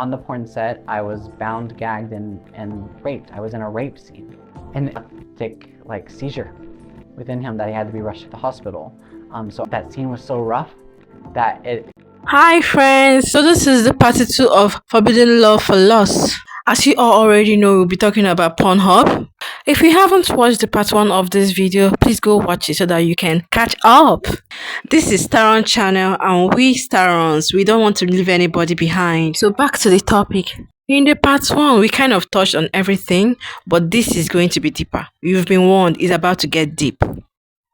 On the porn set, I was bound, gagged, and raped. I was in a rape scene. An epileptic seizure within him that he had to be rushed to the hospital. So that scene was so rough that it. Hi friends, so this is the part 2 of Forbidden Love for Lost. As you all already know, we'll be talking about Pornhub. If you haven't watched the part 1 of this video, please go watch it so that you can catch up. This is Staron channel and we Starons, we don't want to leave anybody behind. So back to the topic. In the part 1, we kind of touched on everything, but this is going to be deeper. You've been warned, it's about to get deep.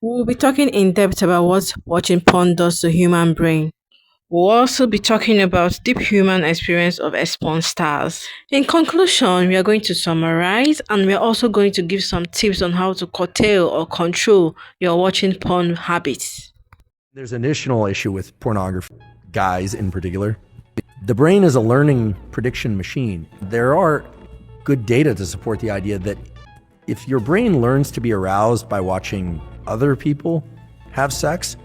We'll be talking in depth about what watching porn does to the human brain. We'll also be talking about deep human experience of porn stars. In conclusion, we are going to summarize and we are also going to give some tips on how to curtail or control your watching porn habits. There's an additional issue with pornography, guys in particular. The brain is a learning prediction machine. There are good data to support the idea that if your brain learns to be aroused by watching other people have sex,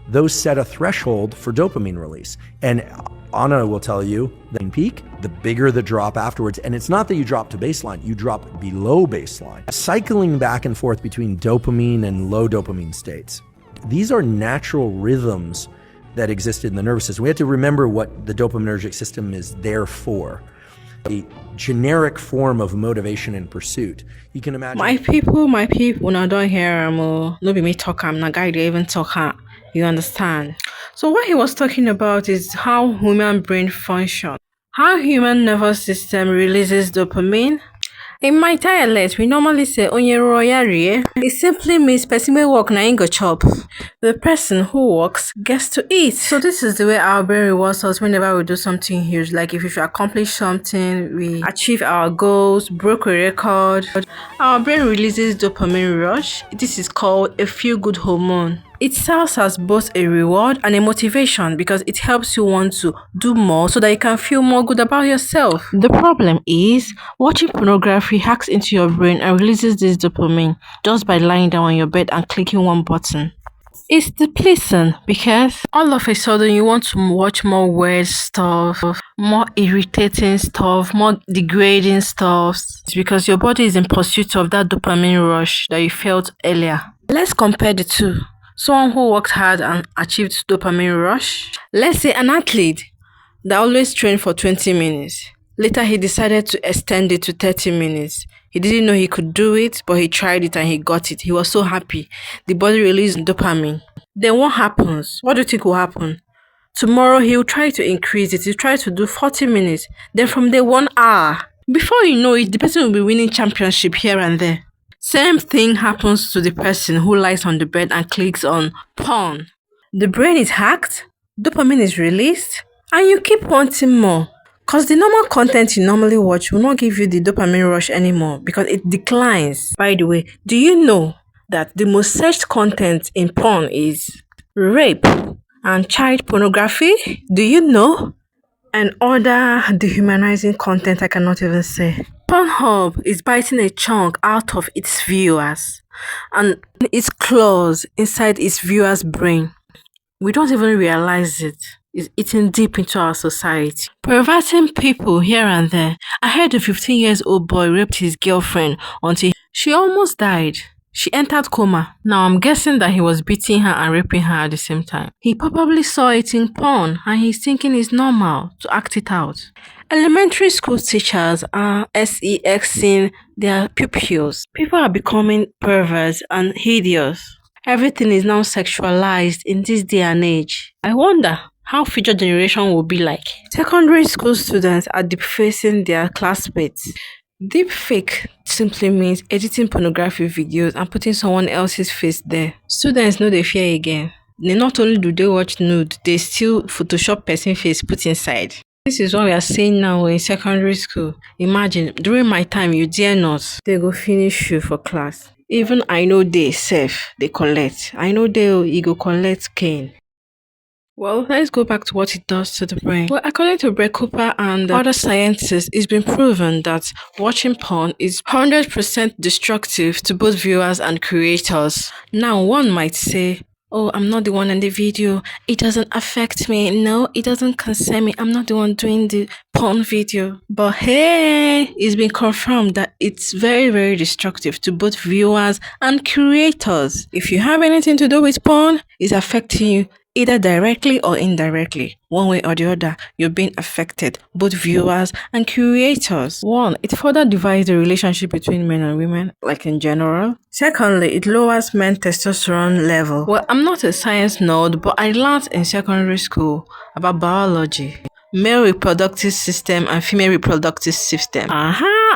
those set a threshold for dopamine release. And Anna will tell you the peak, the bigger the drop afterwards. And it's not that you drop to baseline, you drop below baseline. Cycling back and forth between dopamine and low dopamine states. These are natural rhythms that exist in the nervous system. We have to remember what the dopaminergic system is there for. A generic form of motivation and pursuit. You can imagine. My people, when I don't hear no be me talk, I'm not guy to even talk. You understand? So what he was talking about is how human brain function. How human nervous system releases dopamine. In my dialect, we normally say onye royari. It simply means person who work na ain't go chop. The person who works gets to eat. So this is the way our brain rewards us whenever we do something huge. Like if we accomplish something, we achieve our goals, broke a record. Our brain releases dopamine rush. This is called a feel-good hormone. It serves as both a reward and a motivation because it helps you want to do more so that you can feel more good about yourself. The problem is, watching pornography hacks into your brain and releases this dopamine just by lying down on your bed and clicking one button. It's depleting because all of a sudden you want to watch more weird stuff, more irritating stuff, more degrading stuff. It's because your body is in pursuit of that dopamine rush that you felt earlier. Let's compare the two. Someone who worked hard and achieved dopamine rush. Let's say an athlete that always trained for 20 minutes. Later he decided to extend it to 30 minutes. He didn't know he could do it, but he tried it and he got it. He was so happy. The body released dopamine. Then what happens? What do you think will happen? Tomorrow he'll try to increase it. He'll try to do 40 minutes. Then from there 1 hour. Before you know it, the person will be winning championship here and there. Same thing happens to the person who lies on the bed and clicks on porn. The brain is hacked, dopamine is released, and you keep wanting more. Because the normal content you normally watch will not give you the dopamine rush anymore because it declines. By the way, do you know that the most searched content in porn is rape and child pornography? Do you know? And other dehumanizing content I cannot even say. Pornhub is biting a chunk out of its viewers and its claws inside its viewers' brain. We don't even realize it. It's eating deep into our society. Perverting people here and there. I heard a 15-year-old boy raped his girlfriend until she almost died. She entered coma. Now I'm guessing that he was beating her and raping her at the same time. He probably saw it in porn and he's thinking it's normal to act it out. Elementary school teachers are sexing their pupils. People are becoming perverts and hideous. Everything is now sexualized in this day and age. I wonder how future generation will be like. Secondary school students are deep-facing their classmates. Deepfake simply means editing pornography videos and putting someone else's face there. Students know they fear again. Not only do they watch nude, they still Photoshop person face put inside. This is what we are saying now in secondary school. Imagine, during my time, you dare not. They go finish you for class. Even I know they safe, they collect. I know they go collect cane. Well, let's go back to what it does to the brain. Well, according to Brett Cooper and other scientists, it's been proven that watching porn is 100% destructive to both viewers and creators. Now, one might say, Oh, I'm not the one in the video. It doesn't affect me. No, it doesn't concern me. I'm not the one doing the porn video. But hey, it's been confirmed that it's very, very destructive to both viewers and creators. If you have anything to do with porn, it's affecting you either directly or indirectly. One way or the other, you're being affected, both viewers and creators. One, it further divides the relationship between men and women, like in general. Secondly, it lowers men's testosterone level. Well, I'm not a science nerd, but I learned in secondary school about biology, male reproductive system and female reproductive system.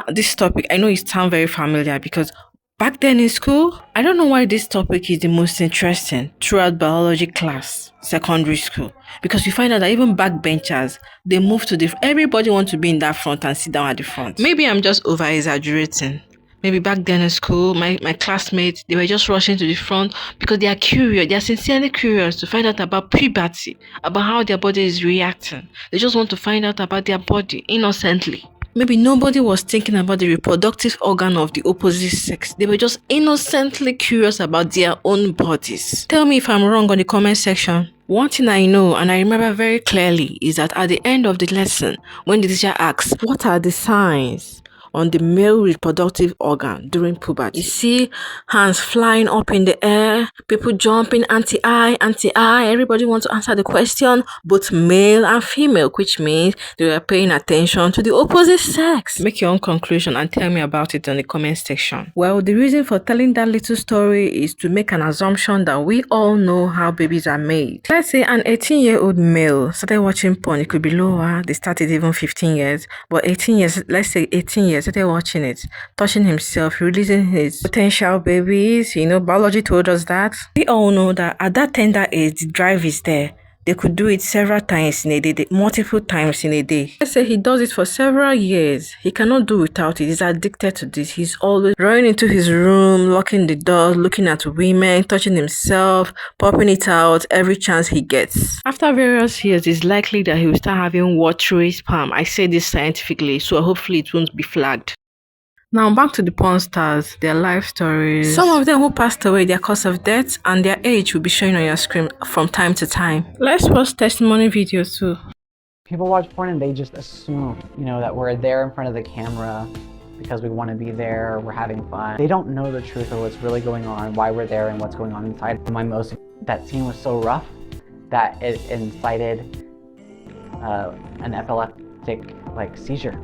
This topic, I know it sounds very familiar because back then in school, I don't know why this topic is the most interesting throughout biology class, secondary school. Because you find out that even backbenchers, they move to everybody wants to be in that front and sit down at the front. Maybe I'm just over exaggerating. Maybe back then in school, my classmates, they were just rushing to the front because they are curious. They are sincerely curious to find out about puberty, about how their body is reacting. They just want to find out about their body innocently. Maybe nobody was thinking about the reproductive organ of the opposite sex. They were just innocently curious about their own bodies. Tell me if I'm wrong on the comment section. One thing I know and I remember very clearly is that at the end of the lesson, when the teacher asks, what are the signs on the male reproductive organ during puberty? You see hands flying up in the air, people jumping anti-eye, everybody wants to answer the question, both male and female, which means they were paying attention to the opposite sex. Make your own conclusion and tell me about it in the comment section. Well, the reason for telling that little story is to make an assumption that we all know how babies are made. Let's say an 18-year-old male started watching porn. It could be lower, they started even 15 years, but 18 years, let's say 18 years, started watching it, touching himself, releasing his potential babies. Biology told us that. We all know that at that tender age, the drive is there. They could do it several times in a day, multiple times in a day. Let's say he does it for several years. He cannot do without it. He's addicted to this. He's always running into his room, locking the door, looking at women, touching himself, popping it out every chance he gets. After various years, it's likely that he will start having watery sperm. I say this scientifically, so hopefully it won't be flagged. Now back to the porn stars, their life stories. Some of them who passed away, their cause of death and their age will be showing on your screen from time to time. Let's watch testimony videos too. People watch porn and they just assume, that we're there in front of the camera because we want to be there, we're having fun. They don't know the truth or what's really going on, why we're there and what's going on inside. That scene was so rough that it incited an epileptic seizure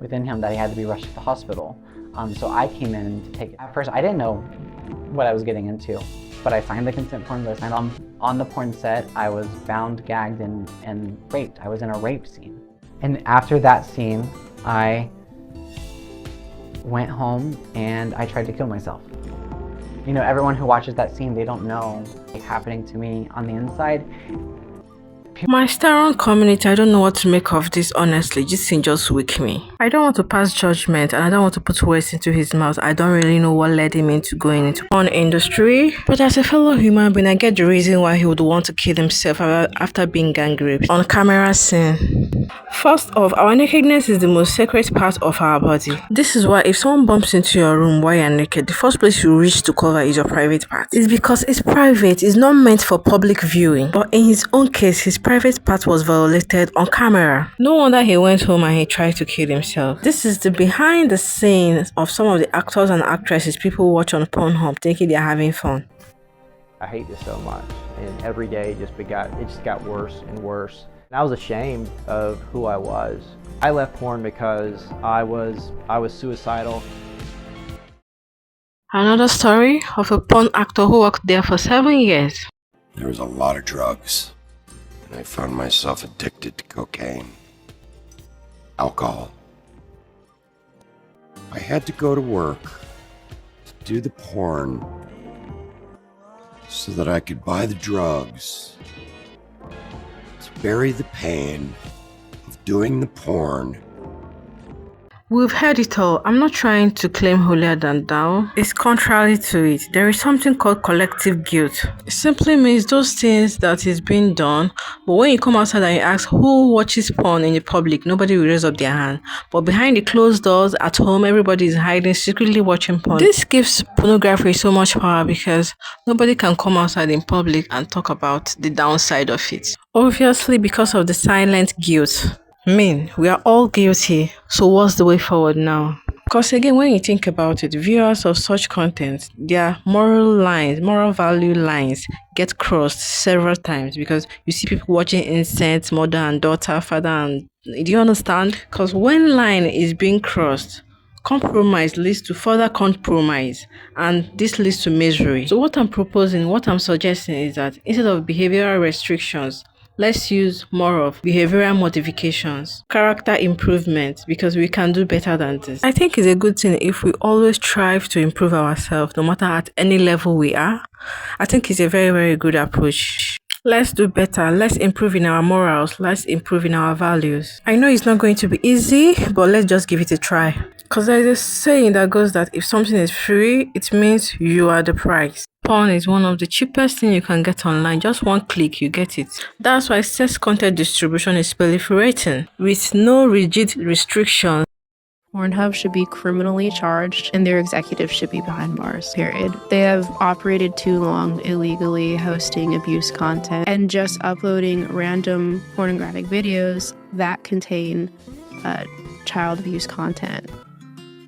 within him that he had to be rushed to the hospital. So I came in to take, at first I didn't know what I was getting into, but I signed the consent form list, and on the porn set, I was bound, gagged, and raped. I was in a rape scene. And after that scene, I went home and I tried to kill myself. Everyone who watches that scene, they don't know what's happening to me on the inside. My Staron community, I don't know what to make of this, honestly. This thing just weak me. I don't want to pass judgment and I don't want to put words into his mouth. I don't really know what led him into going into porn industry. But as a fellow human being, I get the reason why he would want to kill himself after being gang raped on camera scene. First off, our nakedness is the most sacred part of our body. This is why if someone bumps into your room while you're naked, the first place you reach to cover is your private part. It's because it's private, it's not meant for public viewing. But in his own case, his private part was violated on camera. No wonder he went home and he tried to kill himself. This is the behind the scenes of some of the actors and actresses people watch on Pornhub thinking they're having fun. I hate this so much, and every day it just got worse and worse. I was ashamed of who I was. I left porn because I was suicidal. Another story of a porn actor who worked there for 7 years. There was a lot of drugs, and I found myself addicted to cocaine, alcohol. I had to go to work to do the porn so that I could buy the drugs, to bury the pain of doing the porn. We've heard it all. I'm not trying to claim holier than thou. It's contrary to it. There is something called collective guilt. It simply means those things that is being done, but when you come outside and you ask who watches porn in the public, nobody will raise up their hand. But behind the closed doors at home, everybody is hiding, secretly watching porn. This gives pornography so much power because nobody can come outside in public and talk about the downside of it. Obviously, because of the silent guilt. We are all guilty, so what's the way forward now? Because again, when you think about it, viewers of such content, their moral value lines get crossed several times because you see people watching incest, mother and daughter, father and... Do you understand? Because when line is being crossed, compromise leads to further compromise, and this leads to misery. So what I'm suggesting is that instead of behavioral restrictions, let's use more of behavioral modifications, character improvement, because we can do better than this. I think it's a good thing if we always strive to improve ourselves, no matter at any level we are. I think it's a very, very good approach. Let's do better. Let's improve in our morals. Let's improve in our values. I know it's not going to be easy, but let's just give it a try. Because there's a saying that goes that if something is free, it means you are the price. Porn is one of the cheapest things you can get online. Just one click, you get it. That's why sex content distribution is proliferating with no rigid restrictions. Pornhub should be criminally charged and their executives should be behind bars, period. They have operated too long illegally hosting abuse content and just uploading random pornographic videos that contain child abuse content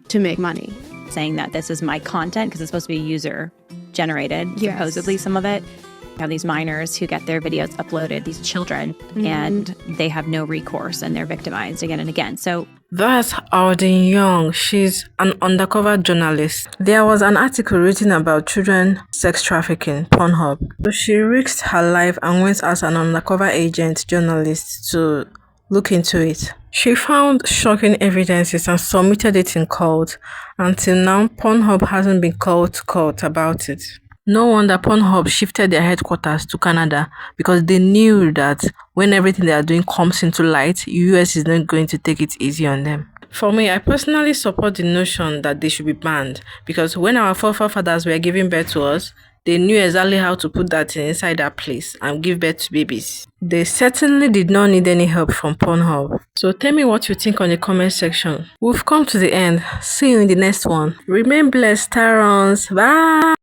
to make money. Saying that this is my content because it's supposed to be user generated, yes. Supposedly some of it. You have these minors who get their videos uploaded, these children, and they have no recourse and they're victimized again and again. So that's Arden Young. She's an undercover journalist. There was an article written about children sex trafficking, Pornhub. So she risked her life and went as an undercover agent journalist to look into it. She found shocking evidences and submitted it in court. Until now, Pornhub hasn't been called to court about it. No wonder Pornhub shifted their headquarters to Canada because they knew that when everything they are doing comes into light, US is not going to take it easy on them. For me, I personally support the notion that they should be banned because when our forefathers were giving birth to us, they knew exactly how to put that inside that place and give birth to babies. They certainly did not need any help from Pornhub. So tell me what you think on the comment section. We've come to the end. See you in the next one. Remain blessed, Tarons. Bye!